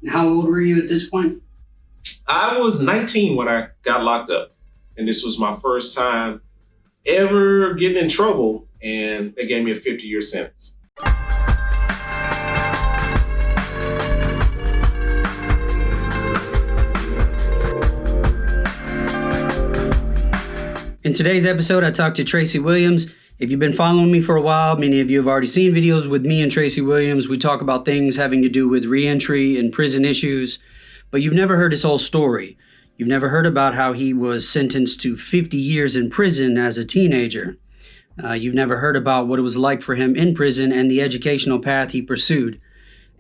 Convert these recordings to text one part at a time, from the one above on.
How old were you at this point? I was 19 when I got locked up, and this was my first time ever getting in trouble, and they gave me a 50-year sentence. In today's episode, I talked to Tracy.Williams. If you've been following me for a while, many of you have already seen videos with me and Tracy.Williams. We talk about things having to do with reentry and prison issues, but you've never heard his whole story. You've never heard about how he was sentenced to 50 years in prison as a teenager. You've never heard about what it was like for him in prison and the educational path he pursued.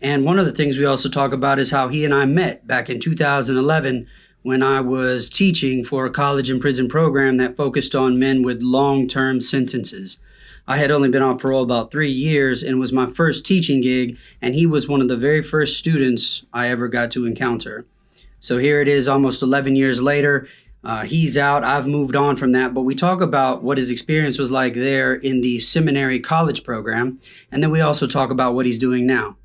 And one of the things we also talk about is how he and I met back in 2011 when I was teaching for a college and prison program that focused on men with long-term sentences. I had only been on parole about 3 years and was my first teaching gig, and he was one of the very first students I ever got to encounter. So here it is almost 11 years later. He's out, I've moved on from that, but we talk about what his experience was like there in the Seminary college program, and then we also talk about what he's doing now.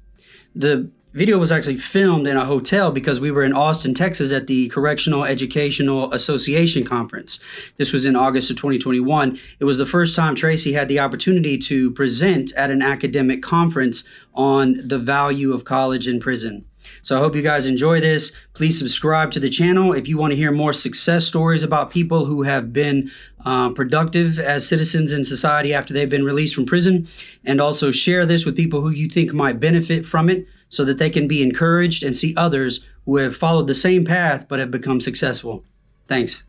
The video was actually filmed in a hotel because we were in Austin, Texas at the Correctional Educational Association conference. This was in August of 2021. It was the first time Tracy had the opportunity to present at an academic conference on the value of college and prison. So I hope you guys enjoy this. Please subscribe to the channel if you want to hear more success stories about people who have been productive as citizens in society after they've been released from prison. And also share this with people who you think might benefit from it so that they can be encouraged and see others who have followed the same path but have become successful. Thanks.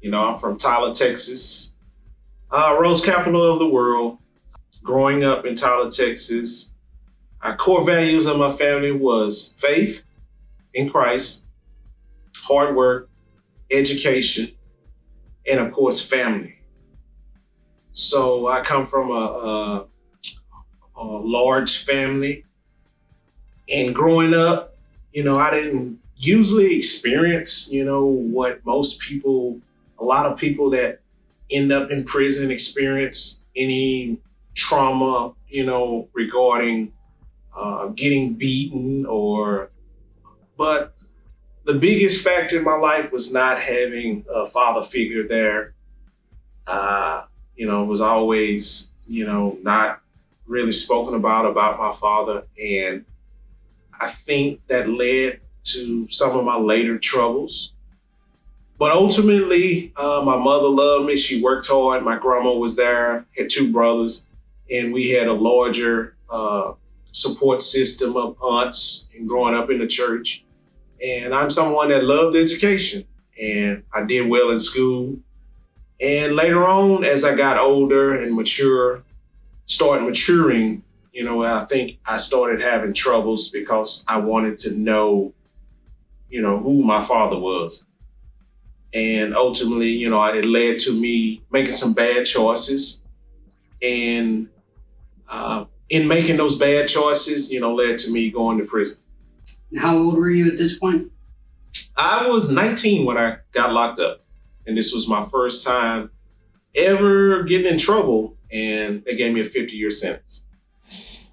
You know, I'm from Tyler, Texas, rose capital of the world. Growing up in Tyler, Texas, our core values of my family was faith in Christ, hard work, education, and of course, family. So I come from a large family. And growing up, you know, I didn't usually experience, what a lot of people that end up in prison experience any trauma, regarding getting beaten but the biggest factor in my life was not having a father figure there. It was always, not really spoken about my father. And I think that led to some of my later troubles. But ultimately, my mother loved me. She worked hard. My grandma was there, had 2 brothers, and we had a larger support system of aunts and growing up in the church. And I'm someone that loved education, and I did well in school. And later on, as I got older and started maturing, I think I started having troubles because I wanted to know, who my father was. And ultimately, it led to me making some bad choices. And in making those bad choices, led to me going to prison. How old were you at this point? I was 19 when I got locked up. And this was my first time ever getting in trouble. And they gave me a 50-year sentence.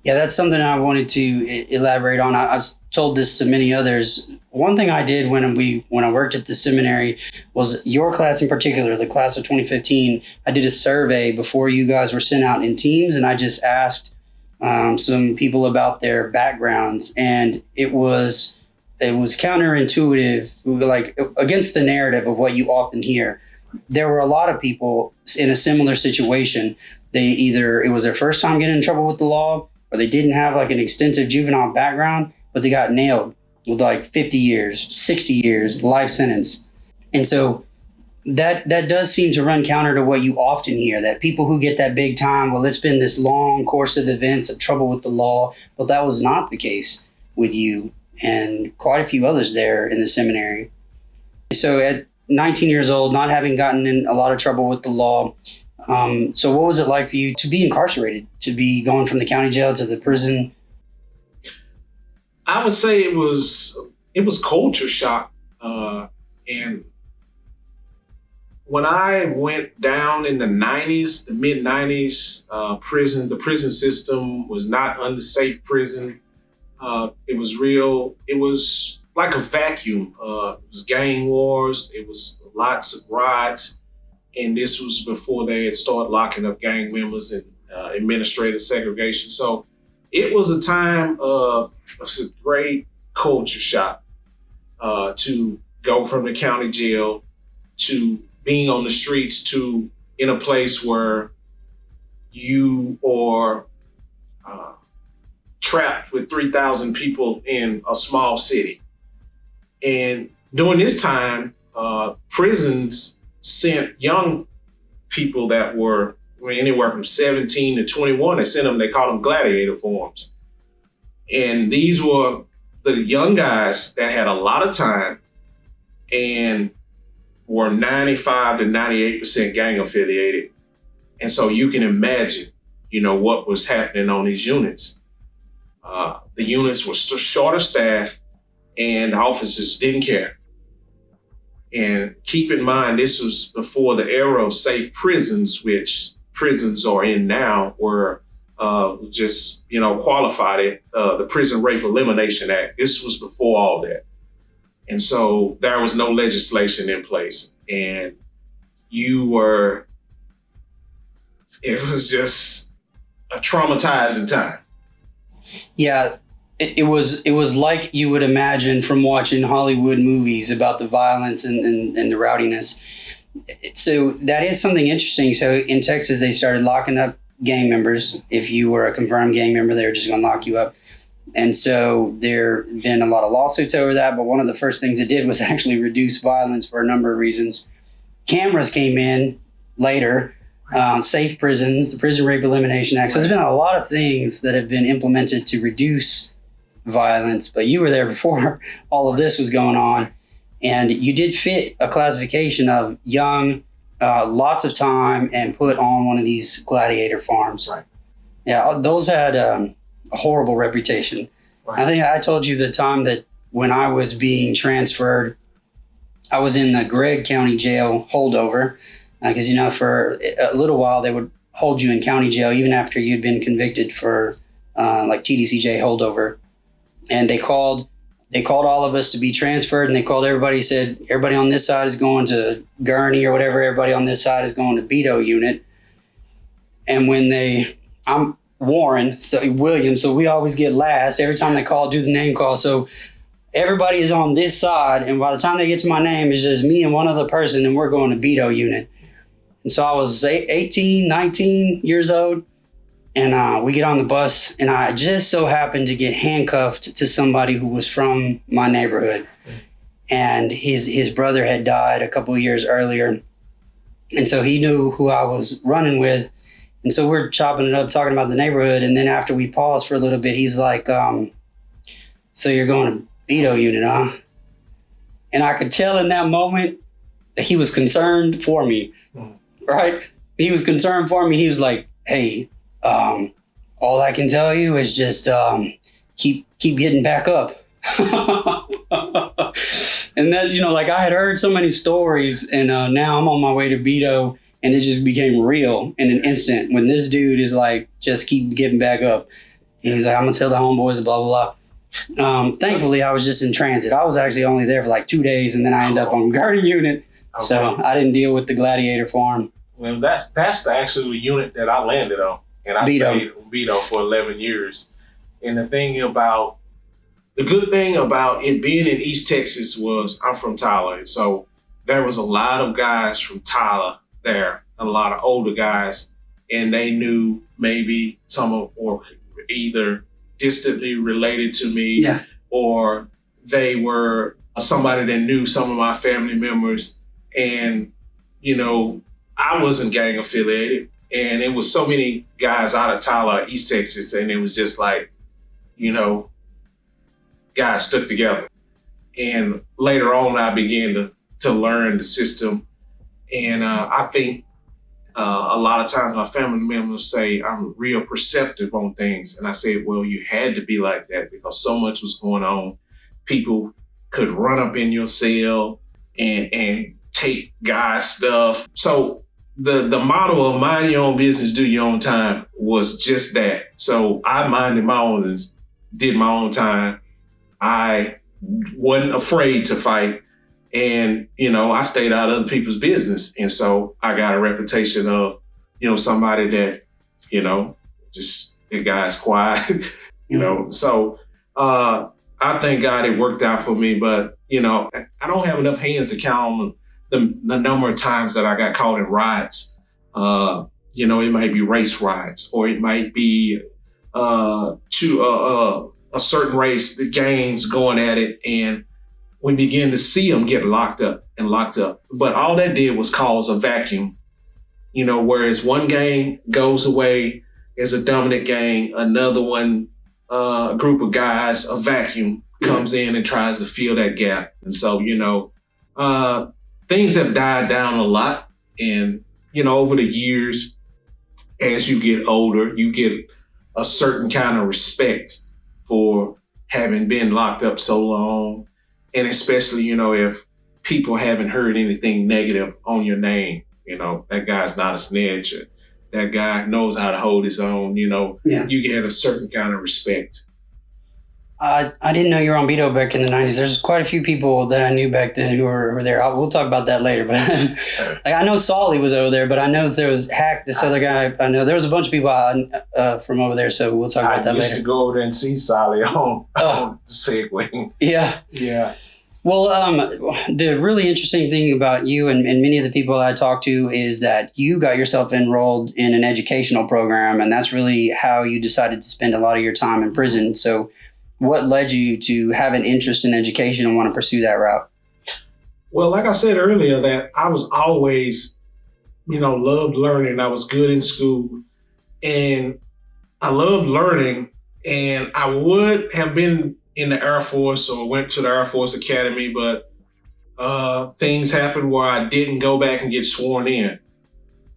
Yeah, that's something I wanted to elaborate on. I've told this to many others. One thing I did when I worked at the seminary was your class in particular, the class of 2015. I did a survey before you guys were sent out in teams, and I just asked some people about their backgrounds, and it was counterintuitive, like against the narrative of what you often hear. There were a lot of people in a similar situation. It was their first time getting in trouble with the law, or they didn't have like an extensive juvenile background, but they got nailed with like 50 years, 60 years, life sentence. And so that does seem to run counter to what you often hear, that people who get that big time, well, it's been this long course of events of trouble with the law. But that was not the case with you and quite a few others there in the seminary. So at 19 years old, not having gotten in a lot of trouble with the law, so what was it like for you to be incarcerated, to be going from the county jail to the prison? I would say it was culture shock. And when I went down in the mid 90s, the prison system was not unsafe prison. It was real. It was like a vacuum. It was gang wars. It was lots of riots. And this was before they had started locking up gang members and administrative segregation. So it was a time of a great culture shock to go from the county jail to being on the streets to in a place where you are trapped with 3,000 people in a small city. And during this time, prisons sent young people that were anywhere from 17 to 21. They called them gladiator forms. And these were the young guys that had a lot of time and were 95 to 98% gang affiliated. And so you can imagine, what was happening on these units. The units were short of staff and the officers didn't care. And keep in mind, this was before the era of safe prisons, which prisons are in now, were just, qualified it, the Prison Rape Elimination Act. This was before all that. And so there was no legislation in place. And it was just a traumatizing time. Yeah, it was like you would imagine from watching Hollywood movies about the violence and the rowdiness. So that is something interesting. So in Texas, they started locking up gang members. If you were a confirmed gang member, they were just going to lock you up. And so there have been a lot of lawsuits over that. But one of the first things it did was actually reduce violence for a number of reasons. Cameras came in later, safe prisons, the Prison Rape Elimination Act. So there's been a lot of things that have been implemented to reduce violence. But you were there before all of this was going on. And you did fit a classification of young, lots of time, and put on one of these gladiator farms. Right. Yeah, those had a horrible reputation. Right. I think I told you the time that when I was being transferred, I was in the Gregg County Jail holdover. Because, for a little while, they would hold you in county jail even after you'd been convicted for like TDCJ holdover. And they called all of us to be transferred, and they called everybody, said, everybody on this side is going to Gurney or whatever. Everybody on this side is going to Beto unit. And I'm Warren, so Williams, so we always get last. Every time they do the name call. So everybody is on this side, and by the time they get to my name, it's just me and one other person, and we're going to Beto unit. And so I was 18, 19 years old, and we get on the bus, and I just so happened to get handcuffed to somebody who was from my neighborhood. And his brother had died a couple of years earlier, and so he knew who I was running with. And so we're chopping it up, talking about the neighborhood, and then after we paused for a little bit, he's like, so you're going to Beto unit, huh? And I could tell in that moment that he was concerned for me, right? He was concerned for me. He was like, hey, all I can tell you is just keep getting back up. And then, like I had heard so many stories, and now I'm on my way to Beto, and it just became real in an instant when this dude is like, just keep getting back up. And he's like, I'm going to tell the homeboys, blah, blah, blah. Thankfully, I was just in transit. I was actually only there for like 2 days, and then I ended up on Gurney unit. Okay. So I didn't deal with the gladiator farm. Well, that's actually the unit that I landed on. And I stayed on Beto for 11 years. And the good thing about it being in East Texas was I'm from Tyler. And so there was a lot of guys from Tyler there, a lot of older guys, and they knew maybe or either distantly related to me, or they were somebody that knew some of my family members. And, I wasn't gang affiliated, and it was so many guys out of Tyler, East Texas, and it was just like, guys stuck together. And later on, I began to learn the system. And I think a lot of times my family members say I'm real perceptive on things. And I say, well, you had to be like that because so much was going on. People could run up in your cell and take guys' stuff. So the motto of mind your own business, do your own time was just that. So I minded my own did my own time. I wasn't afraid to fight. And, I stayed out of other people's business. And so I got a reputation of, somebody that, just the guy's quiet, So I thank God it worked out for me. But, I don't have enough hands to count on the number of times that I got caught in riots. It might be race riots, or it might be to a certain race, the gangs going at it, and we begin to see them get locked up. But all that did was cause a vacuum, whereas one gang goes away as a dominant gang, another one, a group of guys, a vacuum comes in and tries to fill that gap. And so, things have died down a lot. And, over the years, as you get older, you get a certain kind of respect for having been locked up so long. And especially, if people haven't heard anything negative on your name, that guy's not a snitch. That guy knows how to hold his own, You get a certain kind of respect. I didn't know you were on Beto back in the 90s. There's quite a few people that I knew back then who were there. We'll talk about that later. But I know Solly was over there, but I know there was Hack, this other guy. I know there was a bunch of people from over there, so we'll talk about that later. I used to go over there and see Solly on the Segway. Yeah. Yeah. Well, the really interesting thing about you and many of the people I talk to is that you got yourself enrolled in an educational program, and that's really how you decided to spend a lot of your time in prison. So what led you to have an interest in education and want to pursue that route? Well, like I said earlier, that I was always, loved learning. I was good in school, and I loved learning, and I would have been in the Air Force or went to the Air Force Academy, but things happened where I didn't go back and get sworn in.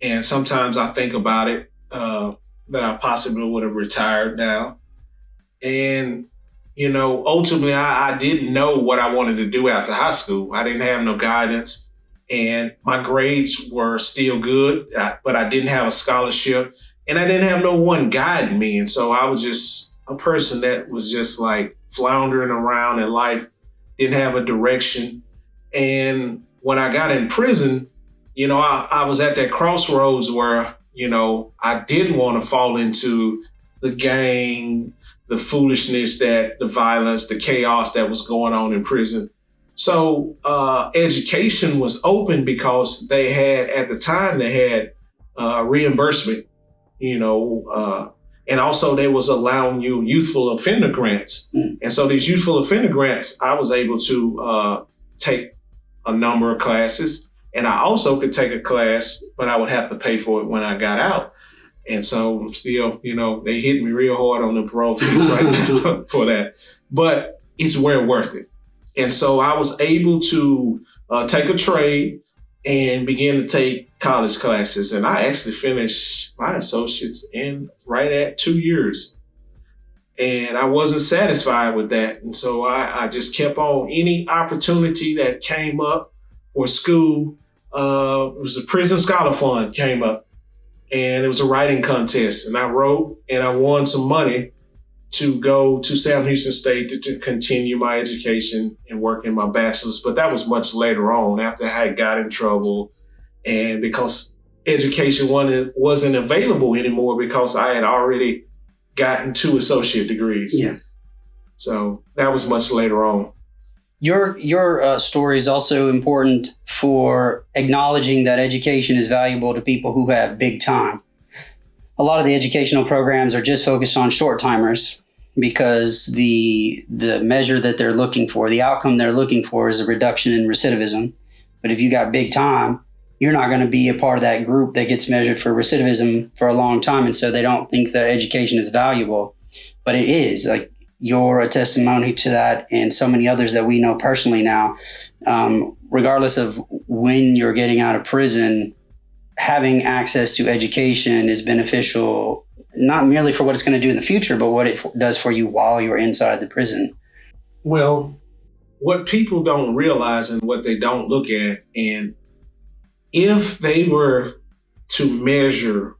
And sometimes I think about it, that I possibly would have retired now. And, ultimately I didn't know what I wanted to do after high school. I didn't have no guidance, and my grades were still good, but I didn't have a scholarship, and I didn't have no one guiding me. And so I was just a person that was just like floundering around in life, didn't have a direction. And when I got in prison, I was at that crossroads where, I didn't want to fall into the gang, the foolishness, the violence, the chaos that was going on in prison. So education was open because they had reimbursement, and also they was allowing you youthful offender grants. And so these youthful offender grants, I was able to take a number of classes, and I also could take a class, but I would have to pay for it when I got out. And so I'm still, they hit me real hard on the parole fees right now for that, but it's well worth it. And so I was able to take a trade and begin to take college classes. And I actually finished my associates in right at 2 years. And I wasn't satisfied with that. And so I just kept on any opportunity that came up for school. It was a prison scholar fund came up, and it was a writing contest. And I wrote, and I won some money to go to Sam Houston State to continue my education and work in my bachelor's. But that was much later on, after I had got in trouble, and because education wasn't available anymore because I had already gotten 2 associate degrees. Yeah. So that was much later on. Your story is also important for acknowledging that education is valuable to people who have big time. A lot of the educational programs are just focused on short timers because the measure that they're looking for, the outcome they're looking for, is a reduction in recidivism. But if you got big time, you're not going to be a part of that group that gets measured for recidivism for a long time. And so they don't think that education is valuable, but it is. Like, you're a testimony to that, and so many others that we know personally now. Regardless of when you're getting out of prison, having access to education is beneficial, not merely for what it's going to do in the future, but what it does for you while you're inside the prison. Well, what people don't realize and what they don't look at, and if they were to measure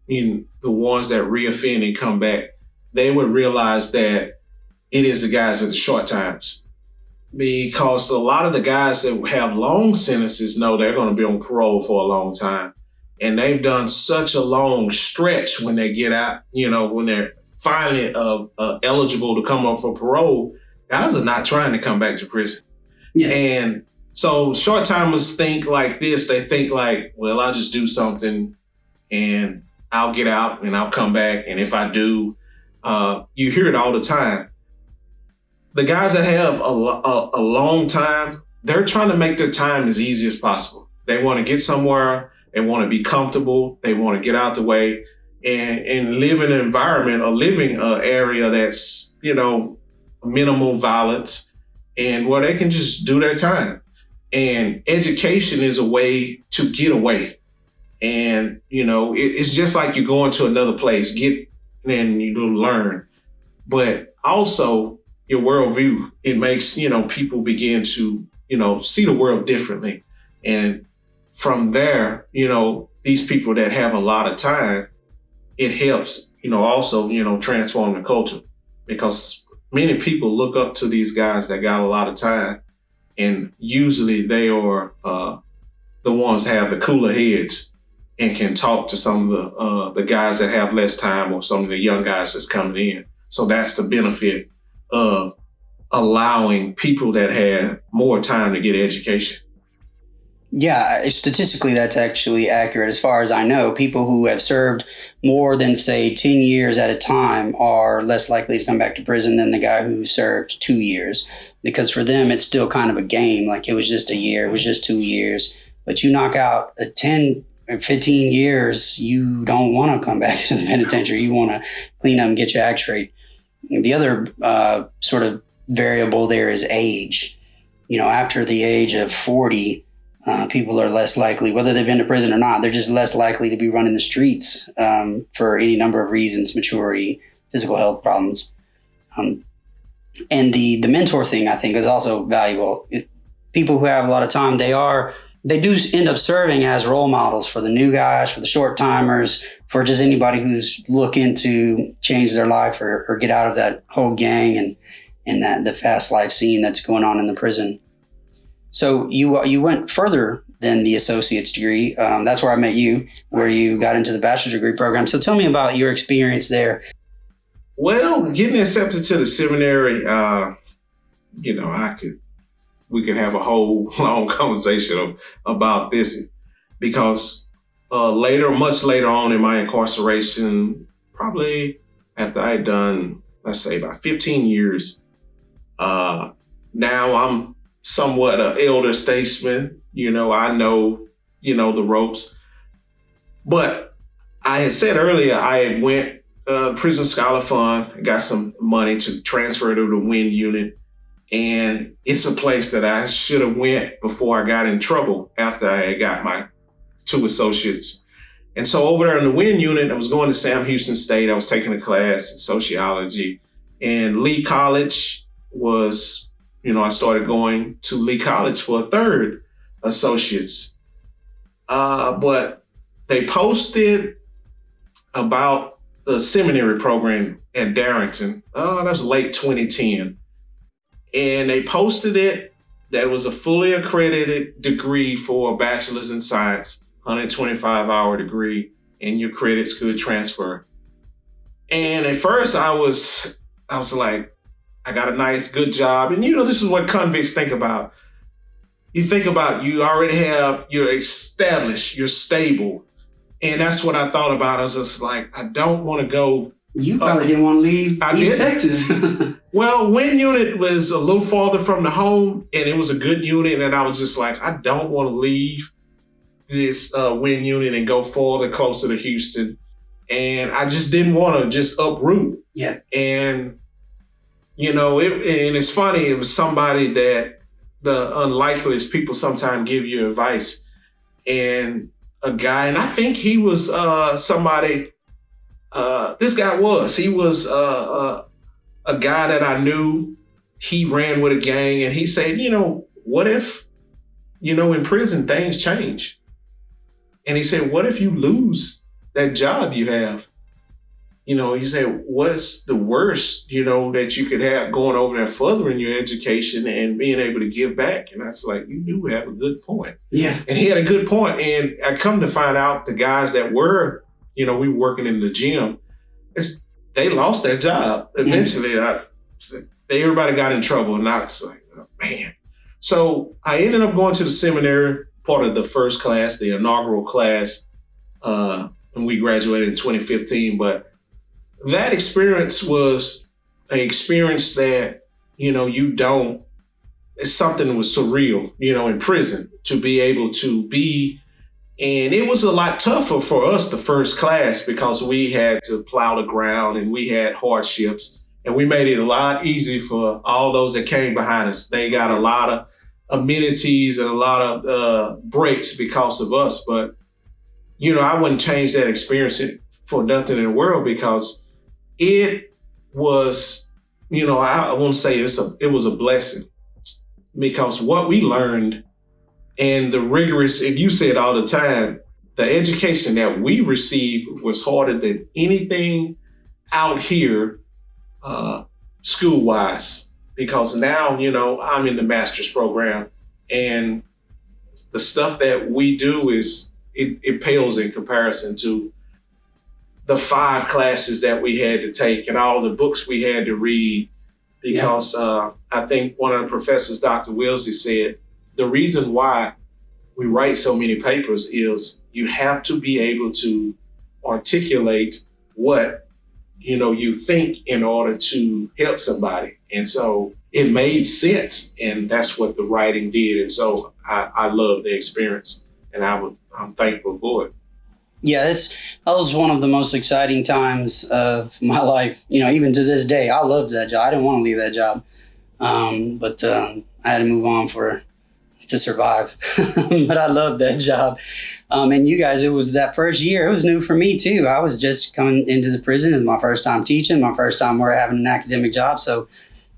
in the ones that reoffend and come back, they would realize that it is the guys with the short times. Because a lot of the guys that have long sentences know they're going to be on parole for a long time. And they've done such a long stretch when they get out, when they're finally eligible to come up for parole. Guys are not trying to come back to prison. Yeah. And so short timers think like this. They think like, well, I'll just do something and I'll get out and I'll come back. And if I do, you hear it all the time. The guys that have a long time, they're trying to make their time as easy as possible. They want to get somewhere. They want to be comfortable. They want to get out the way and live in an environment or living an area that's, minimal violence and where they can just do their time. And education is a way to get away. And, it's just like you're going to another place, and you learn. But also your worldview, it makes, people begin to, see the world differently. And from there, these people that have a lot of time, it helps, also, transform the culture, because many people look up to these guys that got a lot of time, and usually they are the ones that have the cooler heads and can talk to some of the guys that have less time or some of the young guys that's coming in. So that's the benefit of allowing people that have more time to get education. Yeah, statistically, that's actually accurate. As far as I know, people who have served more than, say, 10 years at a time are less likely to come back to prison than the guy who served 2 years. Because for them, it's still kind of a game. Like, it was just a year, it was just 2 years. But you knock out a 10 or 15 years, you don't want to come back to the penitentiary. You want to clean up and get your act straight. The other sort of variable there is age. After the age of 40, people are less likely, whether they've been to prison or not, they're just less likely to be running the streets for any number of reasons: maturity, physical health problems. And the mentor thing, I think, is also valuable. People who have a lot of time, they do end up serving as role models for the new guys, for the short timers, for just anybody who's looking to change their life or get out of that whole gang and that the fast life scene that's going on in the prison. So you went further than the associate's degree. That's where I met you, where you got into the bachelor's degree program. So tell me about your experience there. Well, getting accepted to the seminary, we could have a whole long conversation about this, because much later on in my incarceration, probably after I had done, let's say, about 15 years, now I'm somewhat an elder statesman. I know, the ropes. But I had said earlier, I had went Prison Scholar Fund, got some money to transfer to the WIN unit. And it's a place that I should have went before I got in trouble after I had got my 2 associates. And so over there in the WIN unit, I was going to Sam Houston State. I was taking a class in sociology. And Lee College was, I started going to Lee College for a 3rd associates. But they posted about the seminary program at Darrington. That was late 2010. And they posted it that it was a fully accredited degree for a bachelor's in science, 125-hour degree, and your credits could transfer. And at first I was like, I got a nice, good job. And this is what convicts think about. You think about, you already you're established, you're stable. And that's what I thought about. I was just like, I don't want to go. You probably didn't want to leave East Texas. Well, WIN unit was a little farther from the home, and it was a good unit. And I was just like, I don't want to leave this WIN unit and go farther, closer to Houston. And I just didn't want to just uproot. Yeah. And, and it's funny, it was somebody that the unlikeliest people sometimes give you advice. And a guy, and I think he was somebody. He was a guy that I knew. He ran with a gang, and he said, what if, in prison things change? And he said, what if you lose that job you have? you say, what's the worst, that you could have going over there furthering your education and being able to give back? And I was like, you do have a good point. Yeah. And he had a good point. And I come to find out the guys that were, we were working in the gym, they lost their job. Eventually, everybody got in trouble. And I was like, oh, man. So I ended up going to the seminary, part of the first class, the inaugural class, and we graduated in 2015. But that experience was an experience that, it's something that was surreal, in prison, to be able to be. And it was a lot tougher for us, the first class, because we had to plow the ground and we had hardships, and we made it a lot easier for all those that came behind us. They got a lot of amenities and a lot of breaks because of us. But, I wouldn't change that experience for nothing in the world, because it was, I won't say it was a blessing, because what we learned and the rigorous, and you say it all the time, the education that we received was harder than anything out here school-wise, because now, I'm in the master's program, and the stuff that we do it pales in comparison to the 5 classes that we had to take and all the books we had to read, because I think one of the professors, Dr. Wills, said, the reason why we write so many papers is you have to be able to articulate what, you think in order to help somebody. And so it made sense, and that's what the writing did. And so I love the experience, and I'm thankful for it. Yeah, that was one of the most exciting times of my life. Even to this day, I loved that job. I didn't want to leave that job, but I had to move on to survive. But I loved that job. And you guys, it was that first year. It was new for me too. I was just coming into the prison. It was my first time teaching, my first time having an academic job. So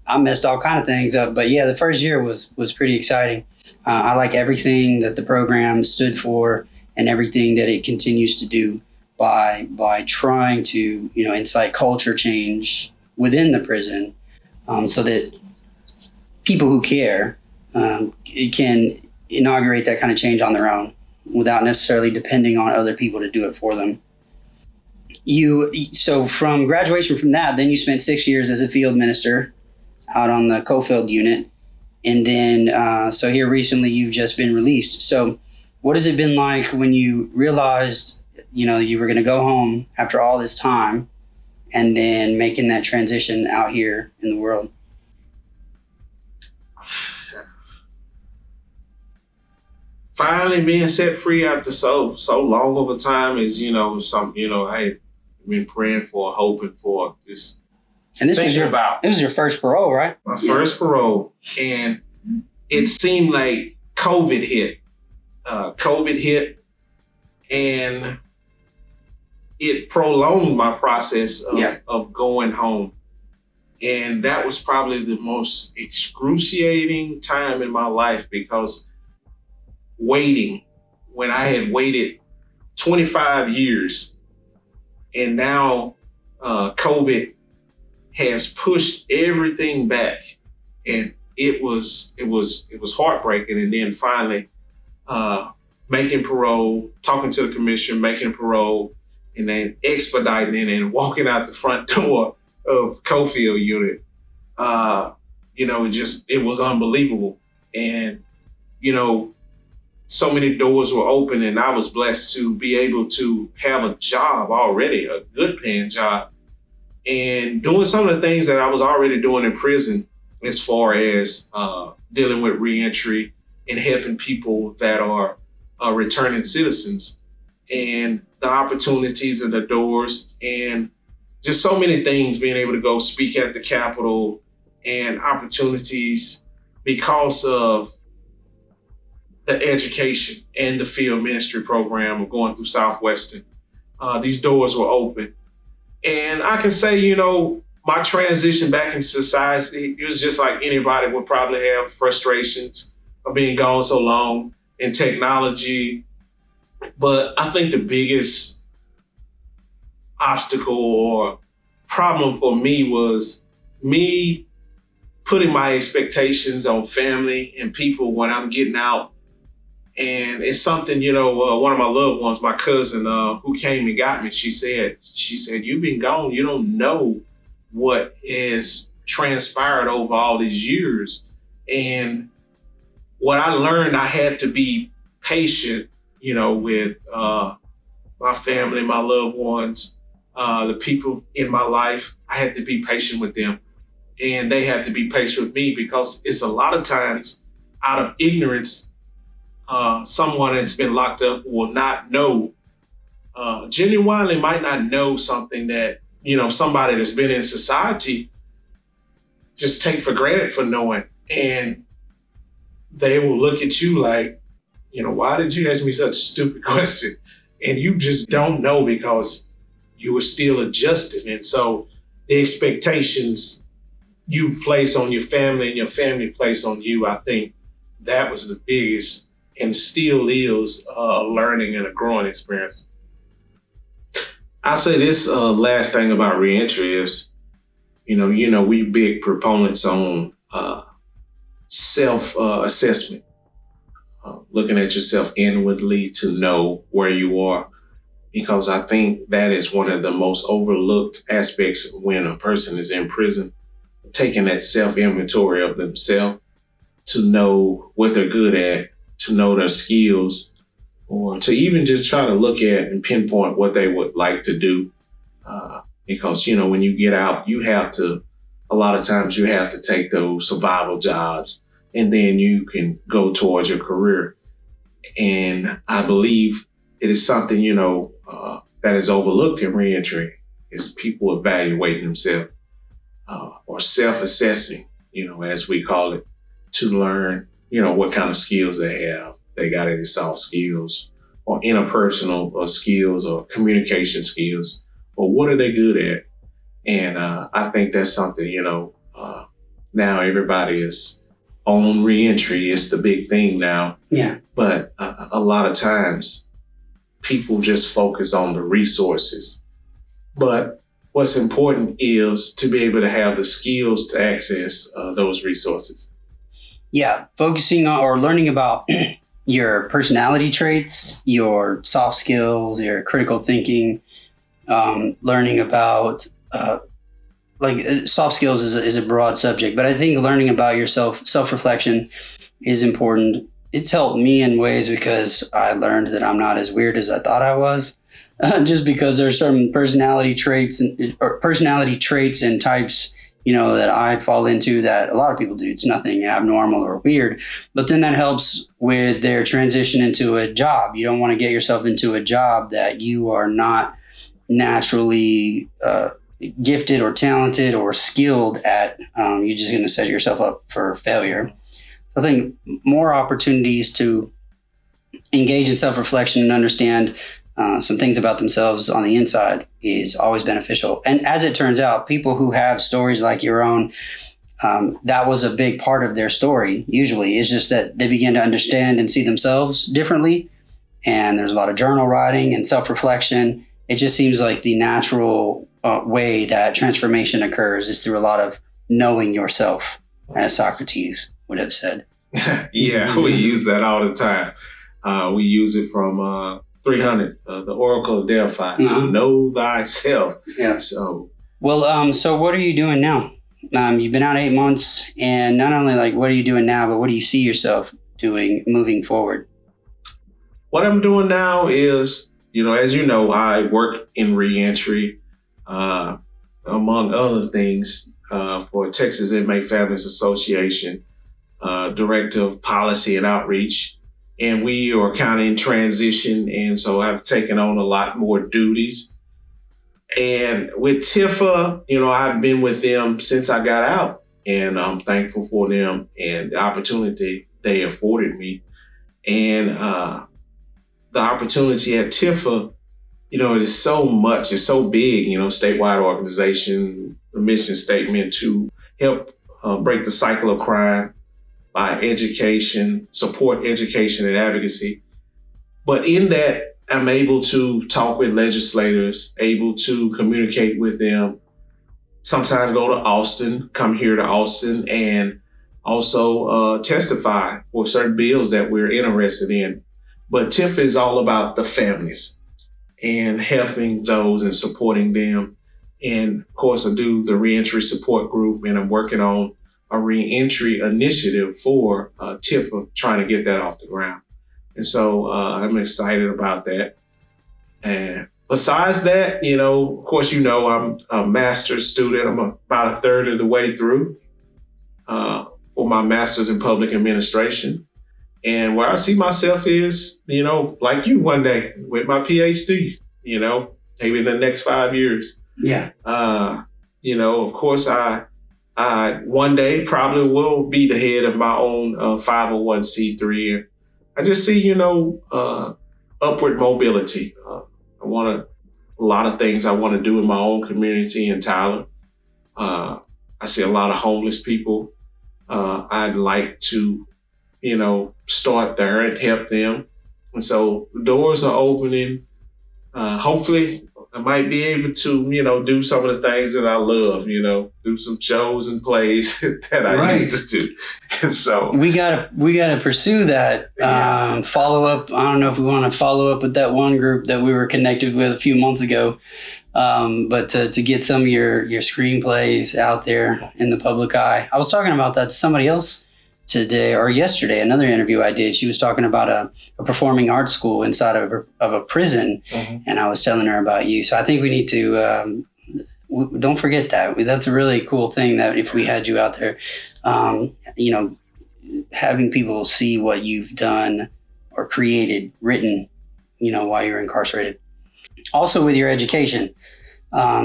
I messed all kind of things up. But yeah, the first year was pretty exciting. I like everything that the program stood for, and everything that it continues to do by trying to, incite culture change within the prison, so that people who care can inaugurate that kind of change on their own without necessarily depending on other people to do it for them. So from graduation from that, then you spent 6 years as a field minister out on the Cofield unit. And then, so here recently you've just been released. So what has it been like when you realized, you were going to go home after all this time, and then making that transition out here in the world? Finally being set free after so long of a time is, I had been praying for, hoping for, just and this was your first parole, right? My first parole. And it seemed like COVID hit. And it prolonged my process of going home. And that was probably the most excruciating time in my life, because waiting, when I had waited 25 years, and now COVID has pushed everything back, and it was heartbreaking. And then finally making parole, talking to the commissioner, making parole, and then expediting it and walking out the front door of Cofield unit. It was unbelievable. And, so many doors were open, and I was blessed to be able to have a job already, a good paying job, and doing some of the things that I was already doing in prison, as far as dealing with reentry and helping people that are returning citizens, and the opportunities and the doors, and just so many things, being able to go speak at the Capitol, and opportunities because of the education and the field ministry program of going through Southwestern. These doors were open. And I can say, my transition back into society, it was just like anybody would probably have frustrations of being gone so long in technology. But I think the biggest obstacle or problem for me was me putting my expectations on family and people when I'm getting out. And it's something, one of my loved ones, my cousin, who came and got me, she said, you've been gone. You don't know what has transpired over all these years. And what I learned, I had to be patient, with my family, my loved ones, the people in my life. I had to be patient with them. And they had to be patient with me, because it's a lot of times out of ignorance, someone that's been locked up will not know, genuinely might not know something that, somebody that's been in society just take for granted for knowing. And they will look at you like, why did you ask me such a stupid question? And you just don't know because you were still adjusting. And so the expectations you place on your family and your family place on you, I think that was the biggest and still is a learning and a growing experience. I'll say this last thing about reentry is, we big proponents on self-assessment, looking at yourself inwardly to know where you are, because I think that is one of the most overlooked aspects when a person is in prison, taking that self-inventory of themselves to know what they're good at, to know their skills, or to even just try to look at and pinpoint what they would like to do. Because, when you get out, a lot of times you have to take those survival jobs, and then you can go towards your career. And I believe it is something, that is overlooked in reentry, is people evaluating themselves or self-assessing, as we call it, to learn, what kind of skills they have. They got any soft skills or interpersonal skills or communication skills, or what are they good at? And I think that's something, now everybody is on reentry. It's the big thing now. Yeah. But a lot of times people just focus on the resources. But what's important is to be able to have the skills to access those resources. Yeah, focusing on or learning about your personality traits, your soft skills, your critical thinking, learning about soft skills is a broad subject, but I think learning about yourself, self-reflection is important. It's helped me in ways because I learned that I'm not as weird as I thought I was, just because there's certain personality traits and types, that I fall into that a lot of people do. It's nothing abnormal or weird, but then that helps with their transition into a job. You don't want to get yourself into a job that you are not naturally gifted or talented or skilled at. You're just going to set yourself up for failure. So I think more opportunities to engage in self-reflection and understand some things about themselves on the inside is always beneficial. And as it turns out, people who have stories like your own, that was a big part of their story. Usually it's just that they begin to understand and see themselves differently. And there's a lot of journal writing and self-reflection. It just seems like the natural way that transformation occurs is through a lot of knowing yourself, as Socrates would have said. Yeah, we use that all the time. We use it from 300, the Oracle of Delphi, to know thyself. Yeah. So what are you doing now? You've been out 8 months, and not only what are you doing now, but what do you see yourself doing moving forward? What I'm doing now is, as you know, I work in reentry, among other things, for Texas Inmate Families Association, Director of Policy and Outreach. And we are kind of in transition. And so I've taken on a lot more duties. And with TIFA, I've been with them since I got out. And I'm thankful for them and the opportunity they afforded me. And the opportunity at TIFA, it is so much, it's so big, statewide organization, the mission statement to help break the cycle of crime by education, support education and advocacy. But in that, I'm able to talk with legislators, able to communicate with them, sometimes go to Austin, come here to Austin, and also testify for certain bills that we're interested in. But TIF is all about the families and helping those and supporting them. And of course, I do the reentry support group, and I'm working on a reentry initiative for TIF, trying to get that off the ground. And so I'm excited about that. And besides that, of course, I'm a master's student. I'm about a third of the way through for my master's in public administration. And where I see myself is, like you one day with my PhD, maybe in the next 5 years. Yeah. Of course, I one day probably will be the head of my own 501c3. And I just see, upward mobility. I want a lot of things I want to do in my own community in Tyler. I see a lot of homeless people. I'd like to, start there and help them. And so the doors are opening. Hopefully I might be able to, do some of the things that I love, do some shows and plays that I used to do. And so we gotta pursue that. Follow up. I don't know if we want to follow up with that one group that we were connected with a few months ago. But to get some of your screenplays out there in the public eye. I was talking about that to somebody else today or yesterday, another interview I did. She was talking about a performing arts school inside of a prison. Mm-hmm. And I was telling her about you. So I think we need to, don't forget that. That's a really cool thing that if we had you out there, having people see what you've done or created, written, while you're incarcerated. Also with your education,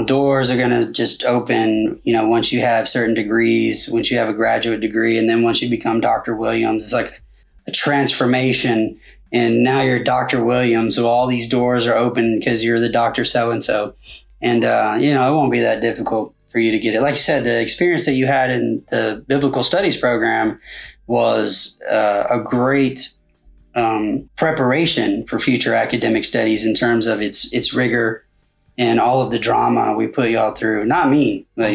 doors are going to just open, once you have certain degrees, once you have a graduate degree, and then once you become Dr. Williams, it's like a transformation. And now you're Dr. Williams, so all these doors are open because you're the Dr. So-and-so. And, it won't be that difficult for you to get it. Like you said, the experience that you had in the biblical studies program was a great preparation for future academic studies in terms of its rigor and all of the drama we put y'all through. Not me, but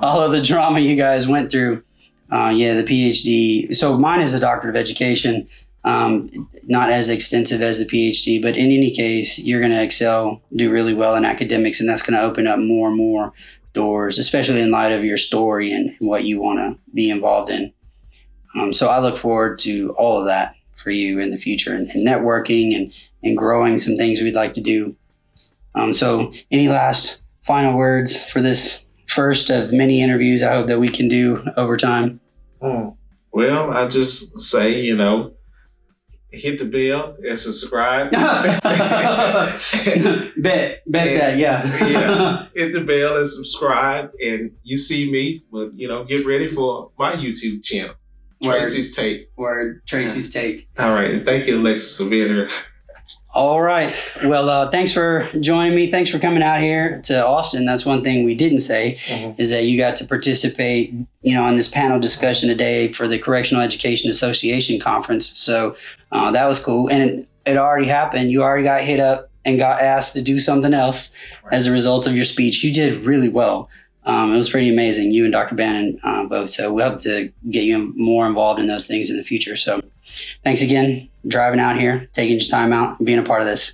all of the drama you guys went through. The PhD. So mine is a doctorate of education, not as extensive as the PhD, but in any case, you're going to excel, do really well in academics, and that's going to open up more and more doors, especially in light of your story and what you want to be involved in. So I look forward to all of that for you in the future, and networking and growing some things we'd like to do. So any last final words for this first of many interviews I hope that we can do over time? Well, I just say, hit the bell and subscribe. Bet that, yeah. Hit the bell and subscribe, and you see me, but, get ready for my YouTube channel. Tracy's Take. Tracy's Take. All right. And thank you, Alexis, for being here. All right. Well, thanks for joining me. Thanks for coming out here to Austin. That's one thing we didn't say, is that you got to participate, in this panel discussion today for the Correctional Education Association conference. So that was cool. And it already happened. You already got hit up and got asked to do something else as a result of your speech. You did really well. It was pretty amazing, you and Dr. Bannon both. So we'll have to get you more involved in those things in the future. So thanks again, driving out here, taking your time out, and being a part of this.